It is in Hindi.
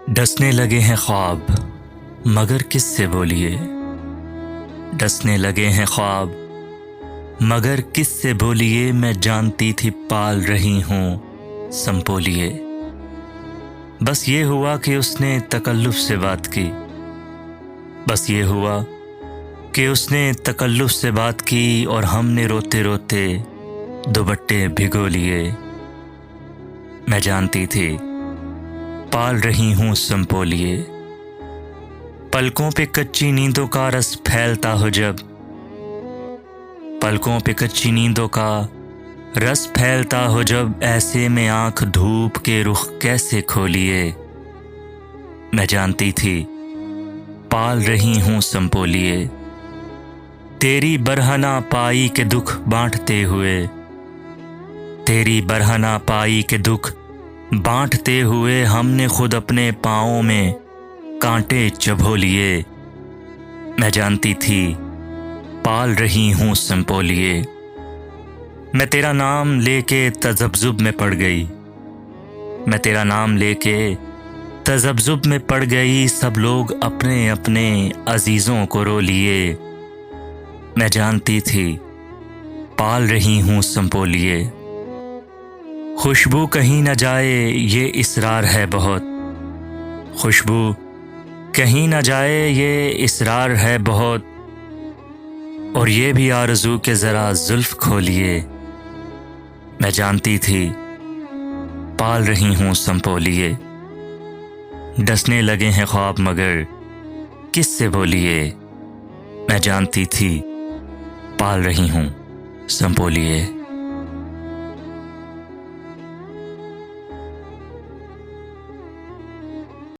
डसने लगे हैं ख्वाब मगर किससे बोलिए। डसने लगे हैं ख्वाब मगर किससे बोलिए। मैं जानती थी पाल रही हूँ संपोलिए। बस ये हुआ कि उसने तकल्लुफ़ से बात की। बस ये हुआ कि उसने तकल्लुफ़ से बात की और हमने रोते रोते दुपट्टे भिगो लिए। मैं जानती थी पाल रही हूँ संपोलिए। पलकों पे कच्ची नींदों का रस फैलता हो जब, पलकों पे कच्ची नींदों का रस फैलता हो जब, ऐसे में आंख धूप के रुख कैसे खोलिए। मैं जानती थी पाल रही हूँ संपोलिए। तेरी बरहना पाई के दुख बांटते हुए, तेरी बरहना पाई के दुख बांटते हुए, हमने खुद अपने पाँवों में कांटे चबो लिए। मैं जानती थी पाल रही हूँ संपोलिए। मैं तेरा नाम लेके तज़ब्ज़ुब में पड़ गई। मैं तेरा नाम लेके तज़ब्ज़ुब में पड़ गई। सब लोग अपने अपने अजीज़ों को रो लिए। मैं जानती थी पाल रही हूँ संपोलिए। खुशबू कहीं न जाए ये इसरार है बहुत, खुशबू कहीं न जाए ये इसरार है बहुत, और ये भी आरज़ू के ज़रा ज़ुल्फ़ खोलिए। मैं जानती थी पाल रही हूँ संपोलिए। डसने लगे हैं ख्वाब मगर किससे बोलिए। मैं जानती थी पाल रही हूँ संपोलिए।